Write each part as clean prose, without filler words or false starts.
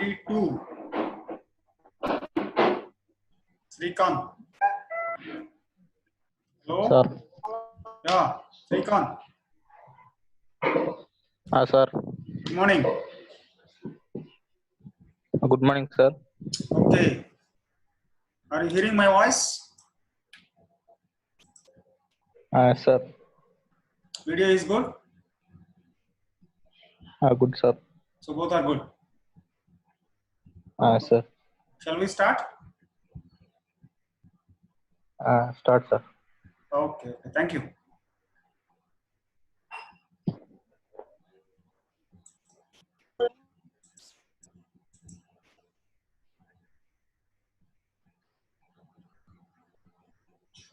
42. Srikanth. Hello? Sir. Yeah, Srikanth. Sir. Good morning. Good morning, sir. Okay. Are you hearing my voice? Sir. Video is good? Good, sir. So both are good. Sir. Shall we start? Start, sir. Okay. Thank you.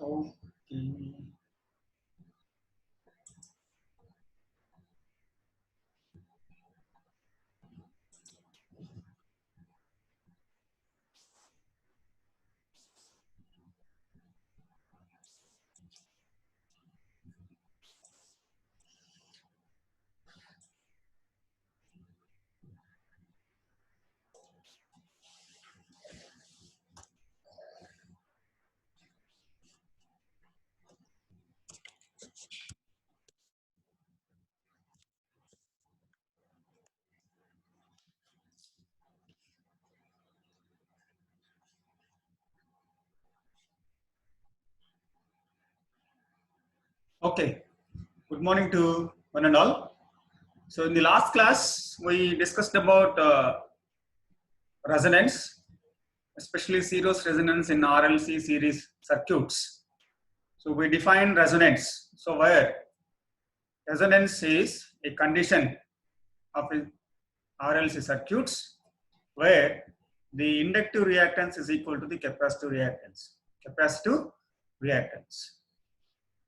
Okay. Okay. Good morning to one and all. So in the last class, we discussed about resonance, especially series resonance in RLC series circuits. So we define resonance. So where resonance is a condition of RLC circuits where the inductive reactance is equal to the capacitive reactance. Capacitive reactance.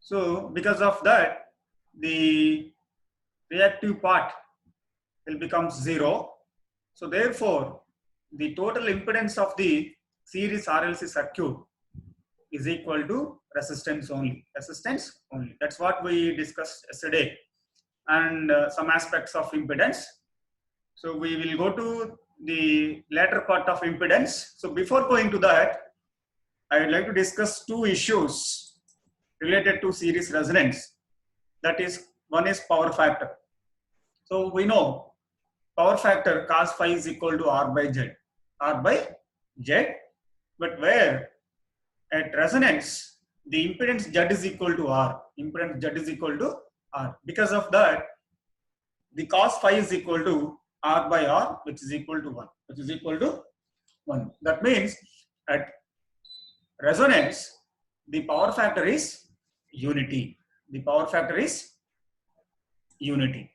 So because of that, the reactive part will become 0. So therefore, the total impedance of the series RLC circuit is equal to resistance only. Resistance only. That's what we discussed yesterday, and some aspects of impedance. So we will go to the latter part of impedance. So before going to that, I would like to discuss two issues related to series resonance. That is, one is power factor. So we know power factor cos phi is equal to R by Z. R by Z. But where at resonance, the impedance Z is equal to R. Impedance Z is equal to R. Because of that, the cos phi is equal to R by R, which is equal to 1. Which is equal to 1. That means at resonance, the power factor is unity. The power factor is unity.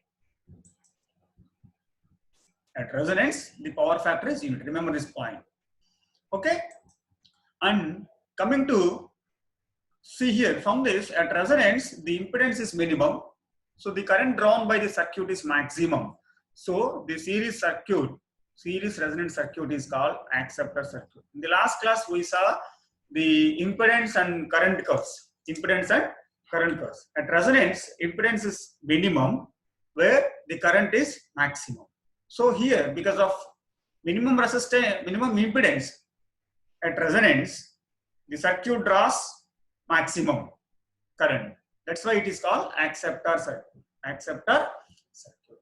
At resonance, the power factor is unity. Remember this point. Okay? And coming to see here, from this, at resonance, the impedance is minimum. So the current drawn by the circuit is maximum. So the series circuit, series resonance circuit is called acceptor circuit. In the last class, we saw the impedance and current curves. Impedance and current curves. At resonance, impedance is minimum, where the current is maximum. So here, because of minimum resistance, minimum impedance at resonance, the circuit draws maximum current. That's why it is called acceptor circuit. Acceptor circuit.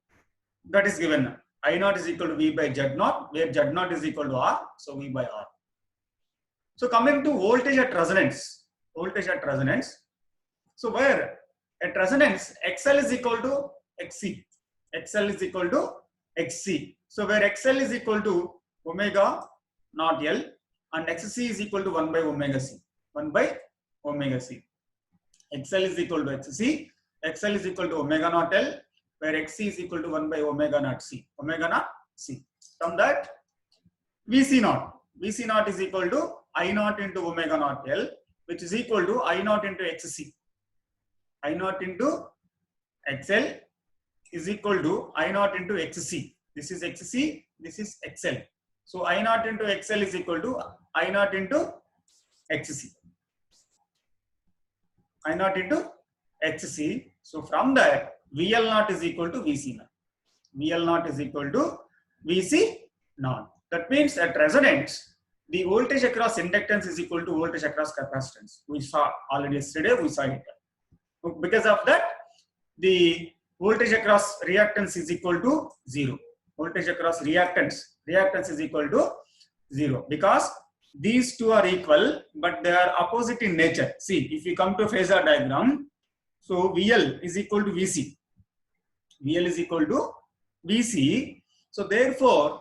That is given. I naught is equal to V by Z naught, where Z naught is equal to R, so V by R. So coming to voltage at resonance. Voltage at resonance. So where at resonance, XL is equal to XC. XL is equal to XC. So where XL is equal to omega naught L and XC is equal to 1 by omega C. 1 by omega C. XL is equal to XC. XL is equal to omega naught L, where XC is equal to 1 by omega naught C. Omega naught C. From that, VC naught. VC naught is equal to I naught into omega naught L, which is equal to I naught into XC. I naught into XL is equal to I naught into XC. This is XC, this is XL. So I naught into XL is equal to I naught into XC. I naught into XC. So from that, VL naught is equal to VC naught. VL naught is equal to VC naught. That means at resonance, the voltage across inductance is equal to voltage across capacitance. We saw already yesterday, we saw it. Because of that, the voltage across reactance is equal to 0. Voltage across reactance is equal to 0 because these two are equal, but they are opposite in nature. See, if we come to phasor diagram, so VL is equal to VC. VL is equal to VC. So therefore,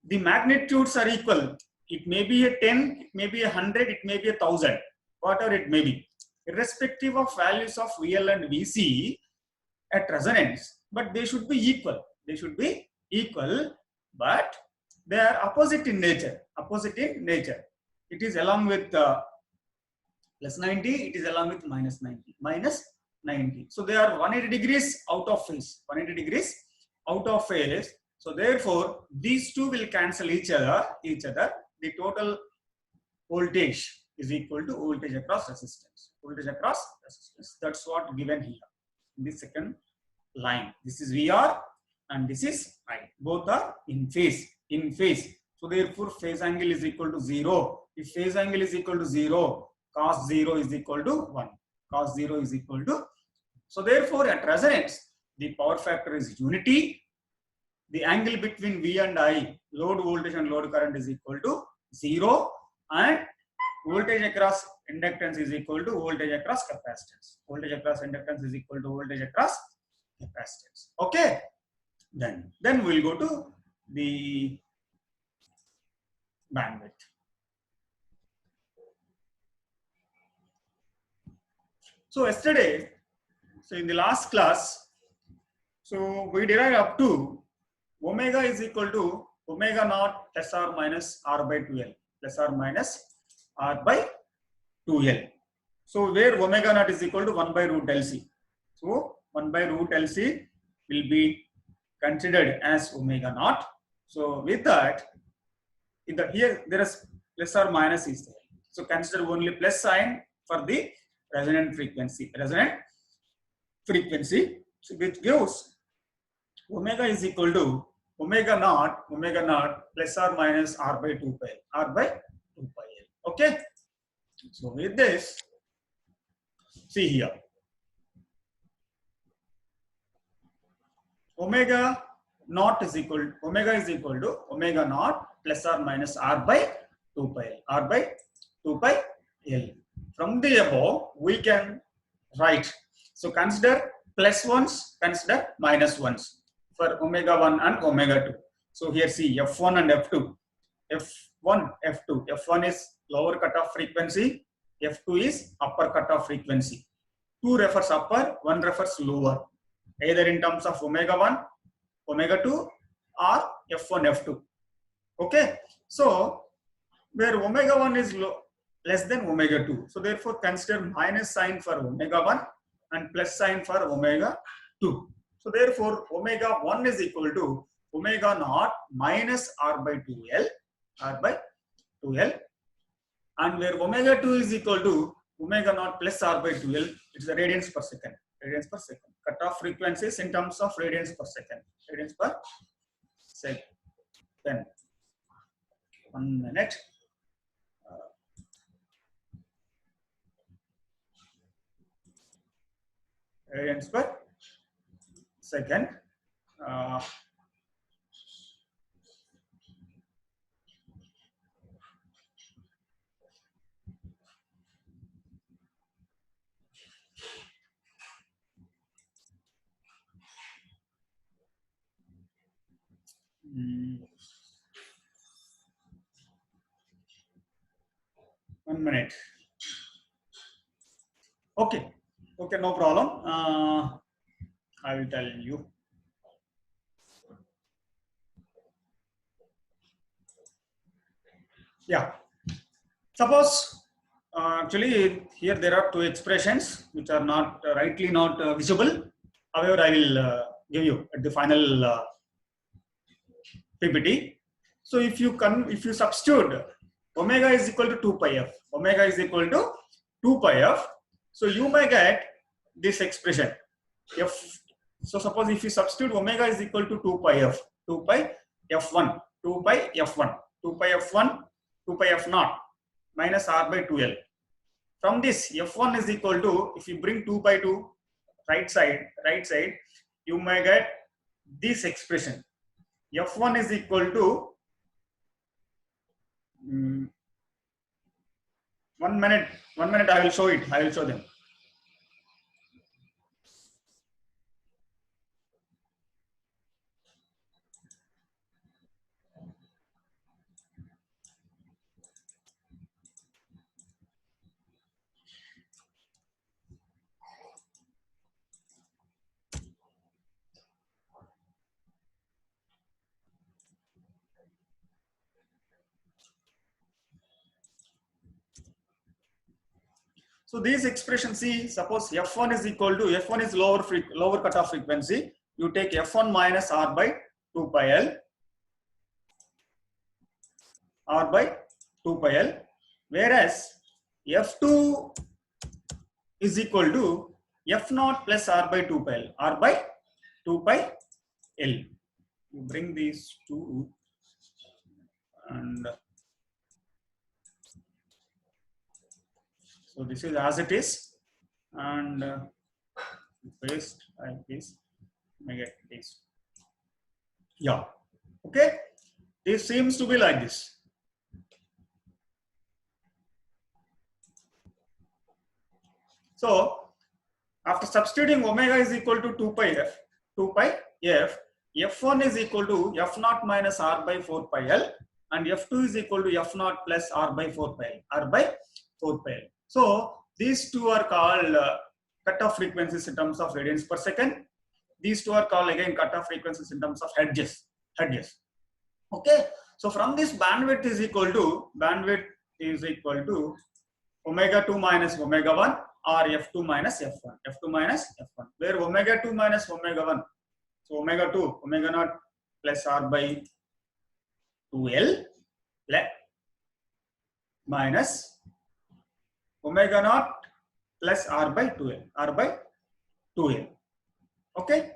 the magnitudes are equal. It may be a 10, it may be 100, it may be 1,000, whatever it may be. Irrespective of values of VL and VC at resonance, but they should be equal. They should be equal, but they are opposite in nature. Opposite in nature. It is along with plus 90, it is along with minus 90. Minus 90. So they are 180 degrees out of phase. 180 degrees out of phase. So therefore, these two will cancel each other. The total voltage is equal to voltage across resistance. Voltage across resistance. That's what given here in the second line. This is VR and this is I. Both are in phase. In phase. So therefore, phase angle is equal to 0. If phase angle is equal to 0, cos 0 is equal to 1. Cos 0 is equal to. So therefore, at resonance, the power factor is unity. The angle between V and I, load voltage and load current, is equal to 0, and voltage across inductance is equal to voltage across capacitance. Voltage across inductance is equal to voltage across capacitance. Okay. Then we'll go to the bandwidth. So yesterday, so in the last class, so we derived up to omega is equal to omega naught plus or minus r by 2l, plus or minus r by 2l. So where omega naught is equal to 1 by root LC. So 1 by root LC will be considered as omega naught. So with that, here there is plus or minus is there. So consider only plus sign for the resonant frequency. Resonant frequency, so which gives omega is equal to omega naught plus or minus r by 2 pi, r by 2 pi l. Okay. So with this, see here, omega naught is equal to omega naught plus or minus r by 2 pi l, r by 2 pi l. From the above, we can write. So consider plus ones, consider minus ones for omega 1 and omega 2. So here see F1 and F2. F1, F2. F1 is lower cutoff frequency. F2 is upper cutoff frequency. 2 refers upper, 1 refers lower. Either in terms of omega 1, omega 2 or F1, F2. Okay. So where omega 1 is less than omega 2. So therefore consider minus sign for omega 1 and plus sign for omega 2. So therefore omega 1 is equal to omega naught minus r by 2l, and where omega 2 is equal to omega naught plus r by 2l, it's the radians per second. Radians per second. Cutoff frequencies in terms of radians per second. Radians per second. Then 1 minute. Radians per second. One minute. Okay, no problem. I will tell you. Yeah. Suppose actually here there are two expressions which are not rightly not visible. However, I will give you at the final PPT. So if you substitute omega is equal to 2 pi f, omega is equal to 2 pi f. So you may get this expression f. So suppose if you substitute omega is equal to 2 pi f, 2 pi f1, 2 pi f1. 2 pi f1, 2 pi f0 minus r by 2l. From this, f1 is equal to, if you bring 2 pi to right side, you may get this expression. f1 is equal to 1 minute. I will show it. I will show them. So these expressions, see, suppose f1 is equal to, f1 is lower cutoff frequency. You take f1 minus r by 2 pi l, whereas f2 is equal to f0 plus r by 2 pi l. You bring these two and so this is as it is, and paste like this, make it this. Yeah, okay. This seems to be like this. So after substituting omega is equal to 2 pi f, f1 is equal to f0 minus r by 4 pi l, and f2 is equal to f0 plus r by 4 pi l. So these two are called cutoff frequencies in terms of radians per second. These two are called again cutoff frequencies in terms of hertz. Okay. So from this, bandwidth is equal to omega 2 minus omega 1 or f2 minus f1, where omega 2 minus omega 1. So omega 2, omega naught plus r by 2l minus omega naught plus r by 2l. Okay.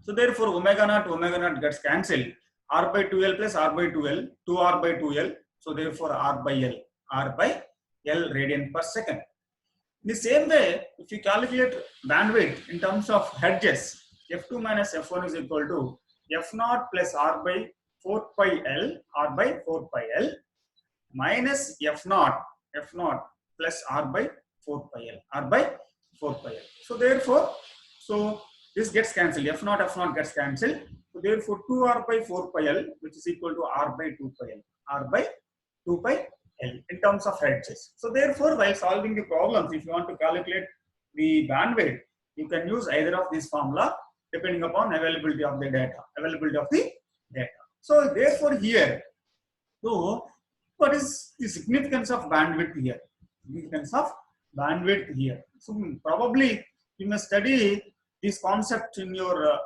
So therefore omega naught gets cancelled. R by 2l plus r by 2l, 2r by 2l. So therefore r by l radian per second. In the same way, if you calculate bandwidth in terms of hertz, f2 minus f1 is equal to f0 plus r by 4 pi l minus f0 plus r by 4 pi l. So therefore, this gets cancelled. f0 gets cancelled. So therefore, 2r by 4 pi l, which is equal to r by 2 pi l in terms of hertz. So therefore, while solving the problems, if you want to calculate the bandwidth, you can use either of these formula depending upon availability of the data. So therefore, here, so what is the significance of bandwidth here? So probably you must study this concept in your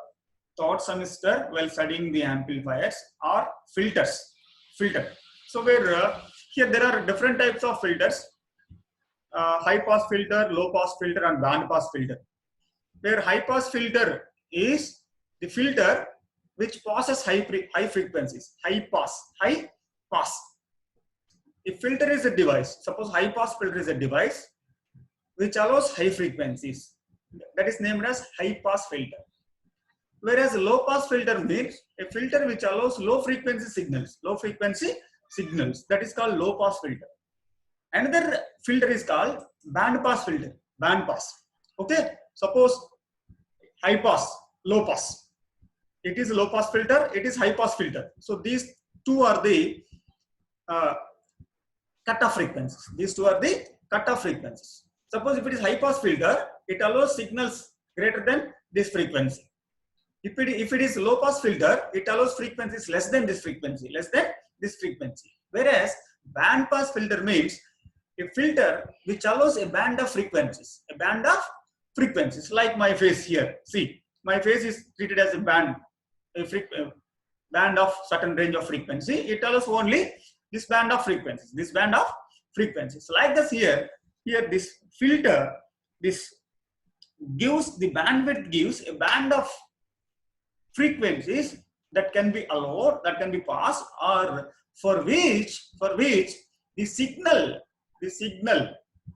third semester while studying the amplifiers or filter. So where here there are different types of filters: high pass filter, low pass filter, and band pass filter. Where high pass filter is the filter which passes high frequencies. High pass. If filter is a device, suppose high pass filter is a device which allows high frequencies, that is named as high pass filter. Whereas low pass filter means a filter which allows low frequency signals, that is called low pass filter. Another filter is called band pass filter, okay. Suppose high pass, low pass, it is low pass filter, it is high pass filter. So these two are the cutoff frequencies. Suppose if it is high pass filter, it allows signals greater than this frequency. If it is low pass filter, it allows frequencies less than this frequency. Whereas band pass filter means a filter which allows a band of frequencies. Like my face here. See, my face is treated as a band of certain range of frequency. It allows only this band of frequencies. So like this here this filter, this gives the bandwidth, gives a band of frequencies that can be allowed, that can be passed, or for which the signal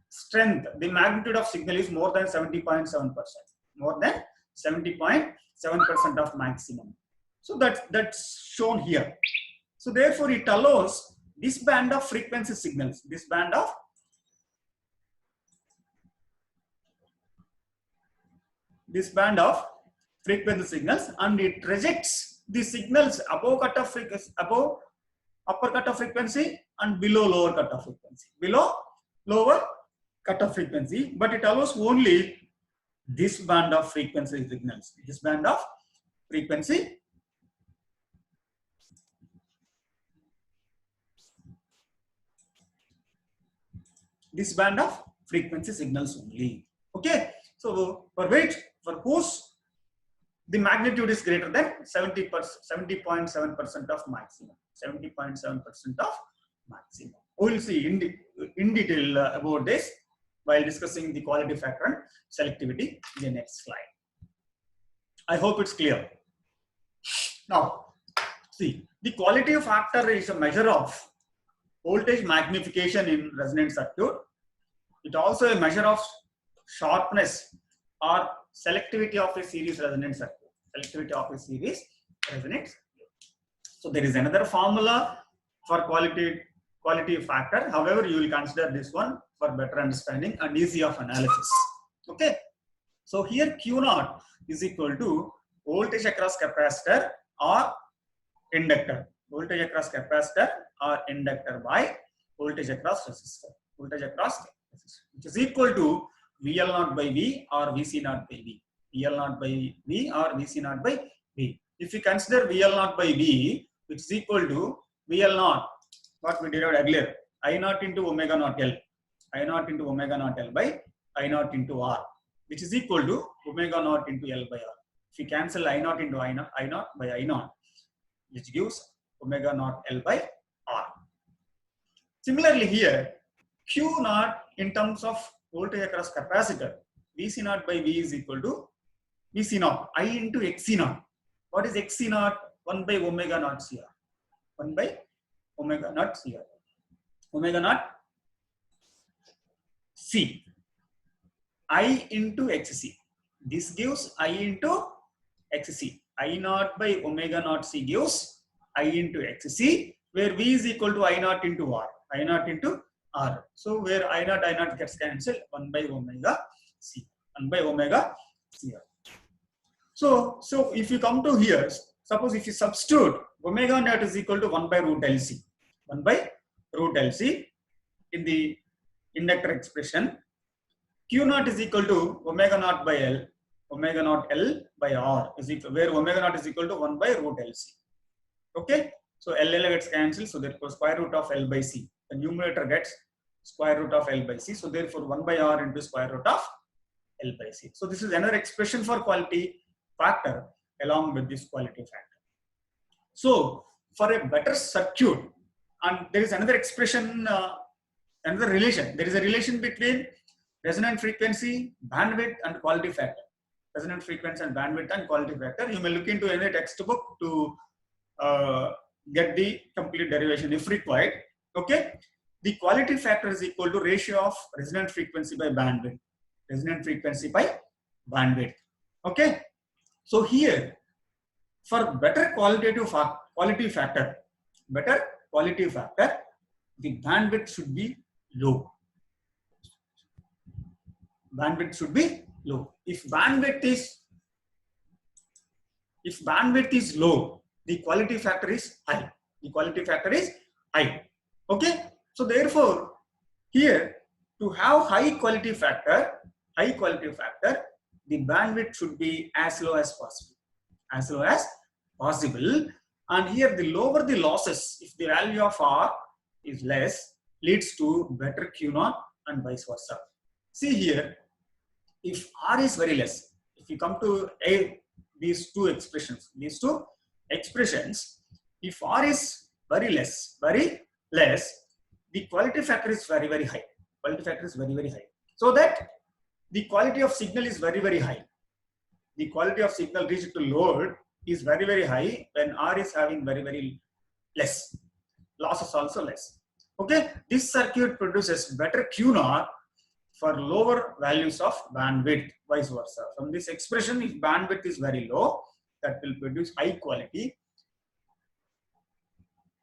strength, the magnitude of signal is more than 70.7%, more than 70.7% of maximum. So that's shown here. So therefore it allows this band of frequency signals, this band of frequency signals, and it rejects the signals above cut off frequency, above upper cut off frequency and below lower cut off frequency, below lower cut off frequency, but it allows only this band of frequency signals, this band of frequency signals only. Okay, so for whose the magnitude is greater than 70.7% of maximum, 70.7% of maximum. We will see in detail about this while discussing the quality factor and selectivity in the next slide. I hope it's clear. Now, see, the quality factor is a measure of voltage magnification in resonant circuit. It also a measure of sharpness or selectivity of a series resonant circuit. So there is another formula for quality factor. However, you will consider this one for better understanding and easy of analysis. Okay. So here Q0 is equal to voltage across capacitor or inductor. Voltage across capacitor or inductor by voltage across resistor. Voltage across resistor, which is equal to VL0 by V or VC0 by V. VL0 by V or VC0 by V. If you consider VL0 by V, which is equal to VL0, what we derived earlier, I0 into omega naught L. I0 into omega naught L by I0 into R, which is equal to omega naught into L by R. If you cancel I0 into I0 by I0, which gives omega naught L by R. Similarly here, Q0 in terms of voltage across capacitor, VC0 by V is equal to VC0, I into XC0. What is XC0? 1 by omega naught CR. 1 by omega naught CR. Omega naught C. I into XC. This gives I into XC. I0 by omega naught C gives I into XC, where V is equal to I0 into R. I0 into R. So where I0 gets cancelled, 1 by omega C. 1 by omega CR. So if you come to here, suppose if you substitute omega naught is equal to 1 by root LC. 1 by root LC in the inductor expression. Q0 is equal to omega naught by L. Omega naught L by R is equal, where omega naught is equal to 1 by root LC. Okay. So L gets cancelled. So therefore square root of L by C. The numerator gets square root of L by C. So therefore 1 by R into square root of L by C. So this is another expression for quality factor along with this quality factor. So for a better circuit, and there is another expression, another relation. There is a relation between resonant frequency, bandwidth, and quality factor. Resonant frequency and bandwidth and quality factor. You may look into any textbook to get the complete derivation if required. Okay. The quality factor is equal to ratio of resonant frequency by bandwidth. Resonant frequency by bandwidth. Okay. So here, for better quality factor, the bandwidth should be low. Bandwidth should be low. If bandwidth is low, the quality factor is high. Okay. So therefore, here to have high quality factor, the bandwidth should be as low as possible. And here the lower the losses, if the value of R is less, leads to better Q0 and vice versa. See here, if R is very less, if you come to these two expressions, if R is very less, the quality factor is very high. So that the quality of signal is very high. The quality of signal reached to load is very high when R is having very less. losses also less. Okay, this circuit produces better Q naught for lower values of bandwidth, vice versa. From this expression, if bandwidth is very low, that will produce high quality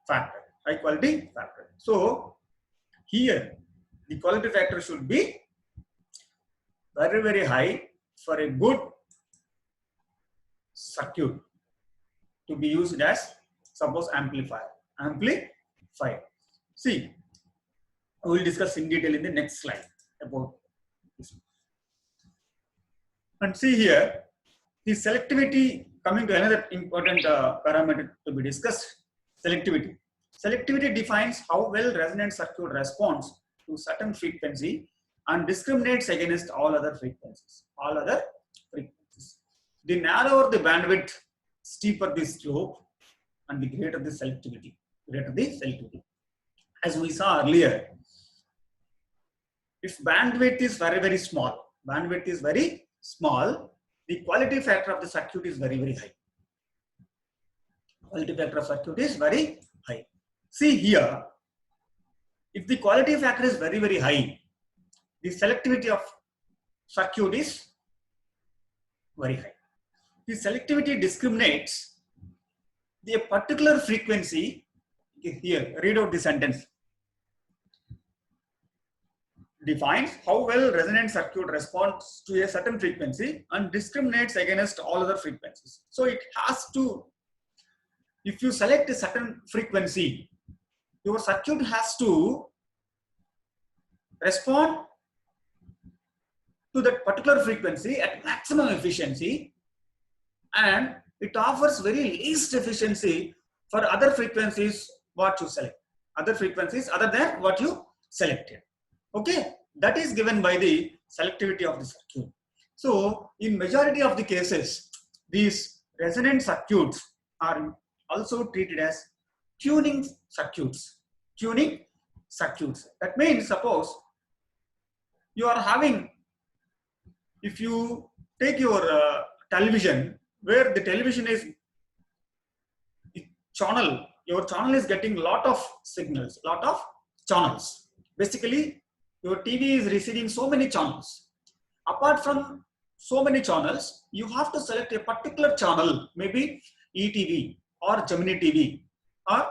factor. High quality factor. So here, the quality factor should be very, very high for a good circuit to be used as, suppose, amplifier. See, we will discuss in detail in the next slide about this. And see here, the selectivity, coming to another important parameter to be discussed, selectivity. Selectivity defines how well resonant circuit responds to certain frequency and discriminates against all other frequencies. The narrower the bandwidth, steeper the slope, and the greater the selectivity. As we saw earlier, if bandwidth is very, very small, the quality factor of the circuit is very, very high. Quality factor of circuit is very high. See here, if the quality factor is very, very high, the selectivity of circuit is very high. The selectivity discriminates the particular frequency. Here, read out the sentence. Defines how well resonant circuit responds to a certain frequency and discriminates against all other frequencies. So it has to, if you select a certain frequency, your circuit has to respond to that particular frequency at maximum efficiency, and it offers very least efficiency for other frequencies what you select, other frequencies other than what you selected. Okay, that is given by the selectivity of the circuit. So in majority of the cases, these resonant circuits are also treated as tuning circuits. That means, suppose you are having, if you take your television, where the television is channel, your channel is getting lot of signals, lot of channels. Basically, your TV is receiving so many channels. Apart from so many channels, you have to select a particular channel, maybe ETV or Gemini TV or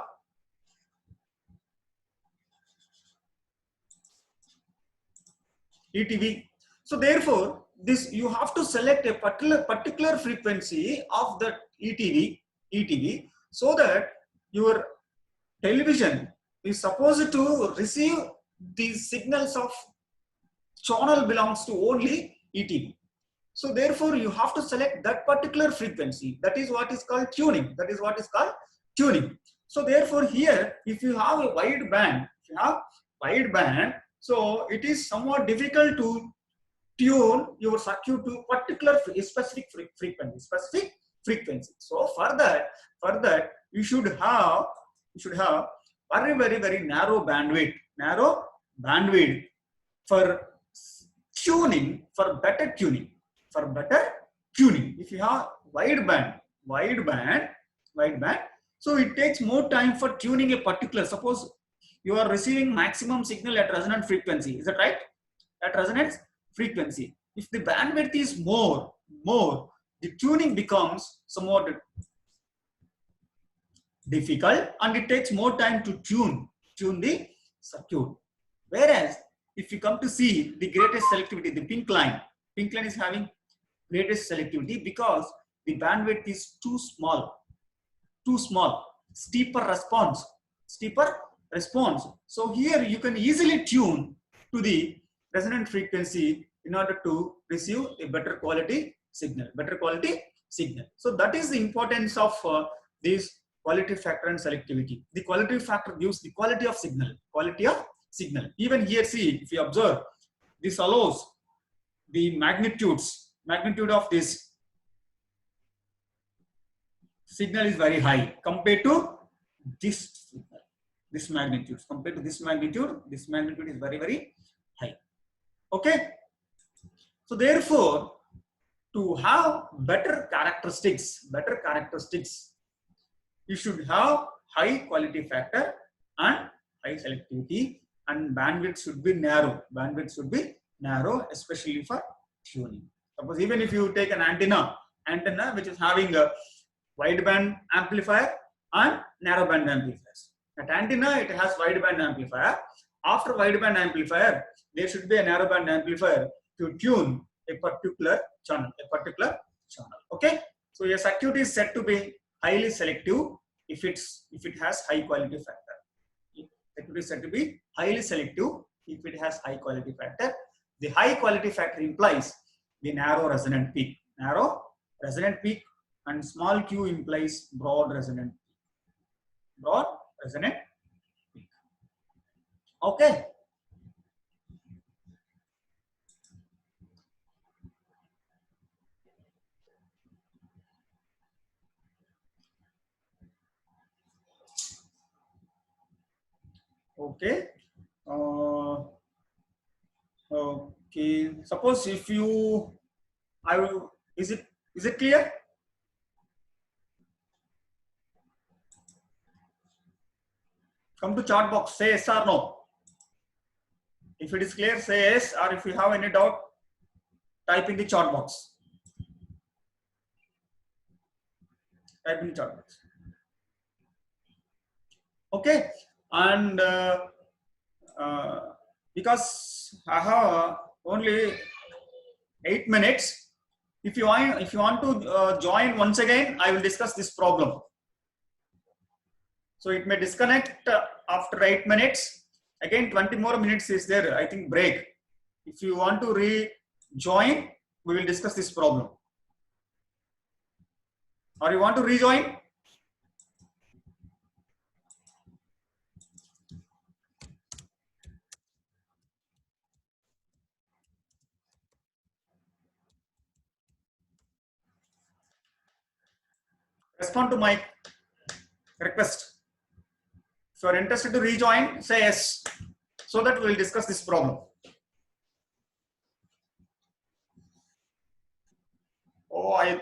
ETV. So therefore, this you have to select a particular frequency of that ETV, so that your television is supposed to receive the signals of channel belongs to only ETV. So therefore, you have to select that particular frequency. That is what is called tuning. So therefore, here, if you have a wide band, so it is somewhat difficult to tune your circuit to particular specific frequency. So for that you should have very, very narrow bandwidth for tuning, for better tuning. If you have wide band, so it takes more time for tuning a particular. Suppose you are receiving maximum signal at resonant frequency, is that right? At resonance frequency. If the bandwidth is more, the tuning becomes somewhat difficult and it takes more time to tune the circuit. Whereas if you come to see the greatest selectivity, the pink line is having greatest selectivity because the bandwidth is too small, steeper response. So here you can easily tune to the resonant frequency in order to receive a better quality signal. So that is the importance of this quality factor and selectivity. The quality factor gives the quality of signal. Even here, see, if you observe, this allows the magnitude of this signal is very high compared to this signal. This magnitude is very, very high. Okay. So therefore, to have better characteristics, you should have high quality factor and high selectivity, and bandwidth should be narrow. Bandwidth should be narrow, especially for tuning. Suppose even if you take an antenna which is having a wideband amplifier and narrowband amplifiers. That antenna, it has wideband amplifier. After wideband amplifier, there should be a narrowband amplifier to tune a particular channel. Okay. So a circuit is said to be highly selective if it has high quality factor. Circuit is said to be highly selective if it has high quality factor. The high quality factor implies the narrow resonant peak. Narrow resonant peak, and small q implies broad resonant peak. Broad resonant peak. Okay. Okay. Okay. Suppose if you, is it clear? Come to chat box, say yes or no. If it is clear, say yes, or if you have any doubt, type in the chat box. Type in the chat box. Okay, and because I have only 8 minutes, if you want to join once again, I will discuss this problem. So it may disconnect after 8 minutes. Again, 20 more minutes is there, I think, break. If you want to rejoin, we will discuss this problem. Or you want to rejoin? Respond to my request. If you are interested to rejoin, say yes, so that we will discuss this problem. Okay.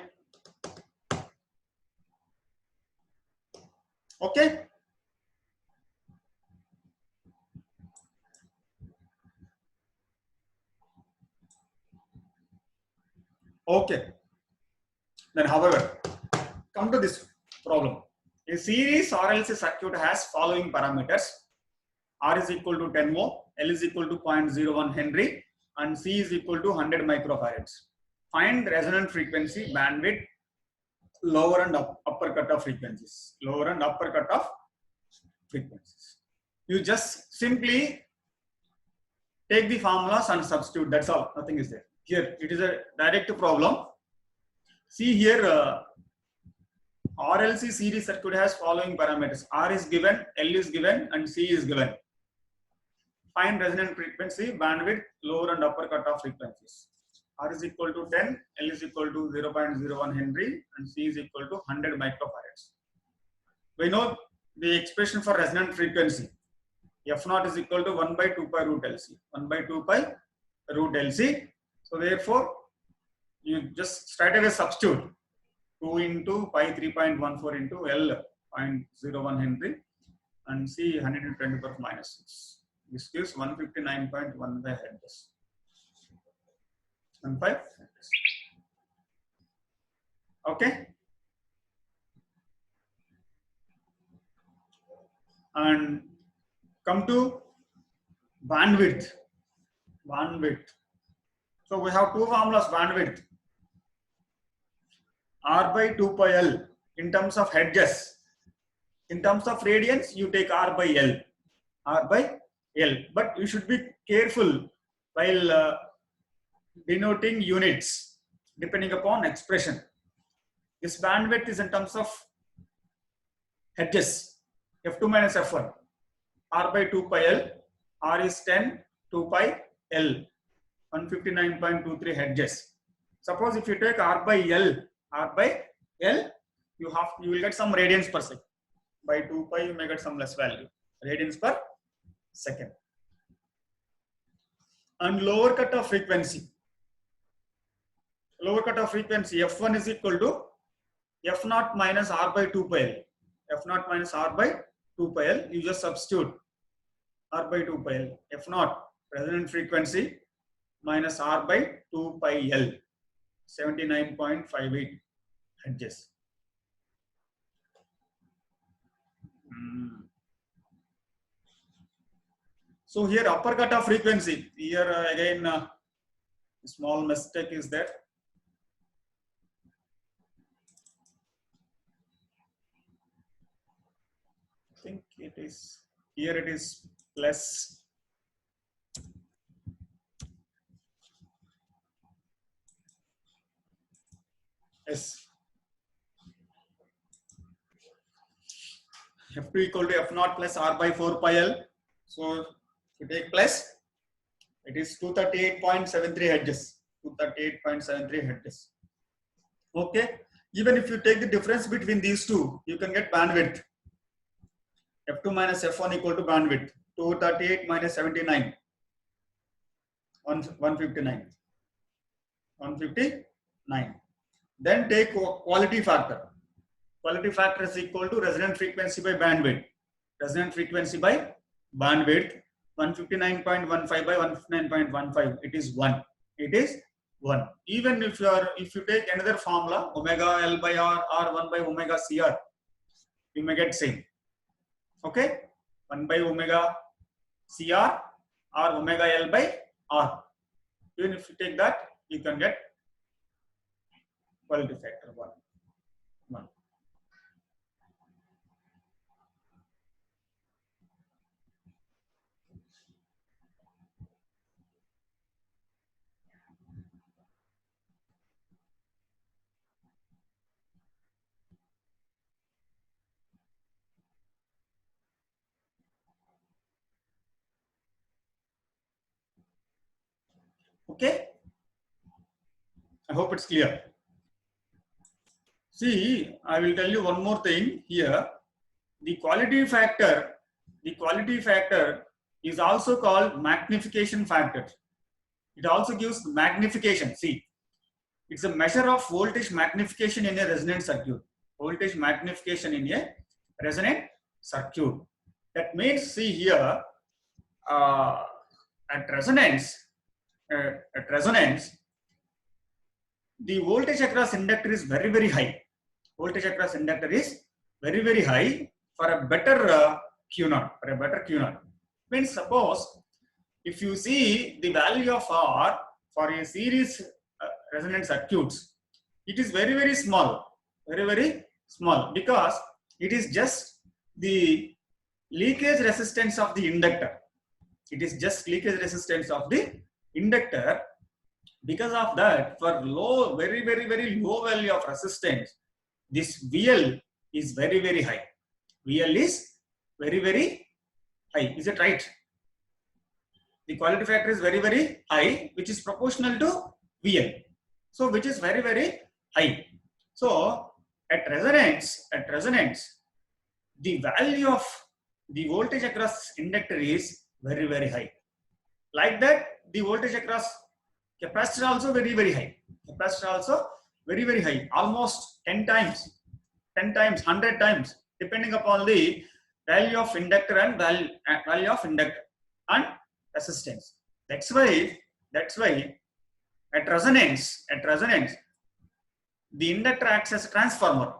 Okay. Then, however, come to this problem. A series RLC circuit has following parameters: R is equal to 10 ohm, L is equal to 0.01 Henry, and C is equal to 100 microfarads. Find resonant frequency, bandwidth, lower and upper cutoff frequencies. Lower and upper cutoff frequencies. You just simply take the formulas and substitute. That's all. Nothing is there. Here, it is a direct problem. See here, RLC series circuit has following parameters. R is given, L is given, and C is given. Find resonant frequency, bandwidth, lower and upper cutoff frequencies. R is equal to 10, L is equal to 0.01 Henry, and C is equal to 100 microfarads. We know the expression for resonant frequency. F0 is equal to 1 by 2 pi root LC. 1 by 2 pi root LC. So therefore, you just straight away substitute 2 into pi 3.14 into L 0.01 Henry and C 120 per minus 6. This gives 159.15 hertz. 15 hertz. Okay. And come to bandwidth. So we have two formulas: bandwidth, R by 2 pi L in terms of hertz. In terms of radians, you take R by L. But you should be careful while denoting units depending upon expression. This bandwidth is in terms of hertz. F2 minus F1. R by 2 pi L. R is 10, 2 pi L. 159.23 hertz. Suppose if you take R by L, you will get some radians per second. By 2 pi, you may get some less value. Radians per second. And lower cutoff frequency. F1 is equal to F0 minus R by 2 pi L. F0 minus R by 2 pi L, you just substitute R by 2 pi L. F naught, resonant frequency, minus R by 2 pi L, 79.58 hertz. So here upper cutoff frequency, here again small mistake is there. I think it is, here it is plus. Yes. F2 equal to F naught plus R by 4 pi L. So if you take plus, it is 238.73 hertz. 238.73 hertz. Okay. Even if you take the difference between these two, you can get bandwidth. F2 minus F1 equal to bandwidth. 238 minus 79. 159. 159. Then take quality factor. Quality factor is equal to resonant frequency by bandwidth. Resonant frequency by bandwidth, 159.15 by 159.15. It is 1. It is 1. Even if you take another formula, omega L by R, R1 by omega CR, you may get same. Okay? 1 by omega CR or omega L by R. Even if you take that, you can get quality factor 1. Okay? I hope it's clear. See, I will tell you one more thing here. The quality factor is also called magnification factor. It also gives magnification. See, it's a measure of voltage magnification in a resonant circuit. Voltage magnification in a resonant circuit. That means, see here, at resonance, the voltage across inductor is very, very high. Voltage across inductor is very, very high for a better Q0. For a better Q0. Means suppose if you see the value of R for a series resonant circuits, it is very, very small. Very, very small because it is just the leakage resistance of the inductor. It is just leakage resistance of the inductor. Because of that, for low, very, very, very low value of resistance, this VL is very, very high. VL is very, very high. Is it right? The quality factor is very, very high, which is proportional to VL. So, which is very, very high. So, at resonance, the value of the voltage across inductor is very, very high. Like that, the voltage across capacitor also very, very high. Capacitor also very, very high. Almost 10 times, 100 times, depending upon the value of inductor and value of inductor and resistance. That's why at resonance, the inductor acts as a transformer.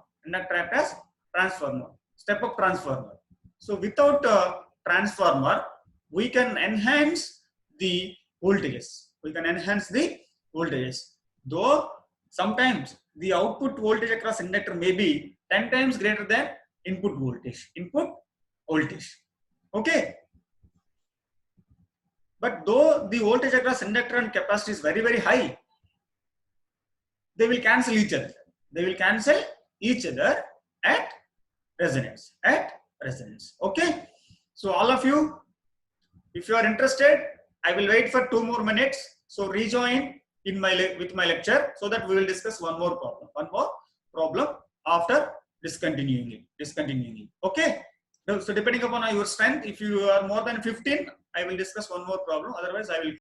Step-up transformer. So without a transformer, we can enhance the voltages. Though sometimes the output voltage across inductor may be 10 times greater than input voltage. Okay. But though the voltage across inductor and capacitor is very, very high, they will cancel each other. At resonance. Okay. So all of you, if you are interested, I will wait for 2 more minutes. So rejoin with my lecture so that we will discuss one more problem after discontinuing it. Okay. So depending upon your strength, if you are more than 15, I will discuss one more problem. Otherwise, I will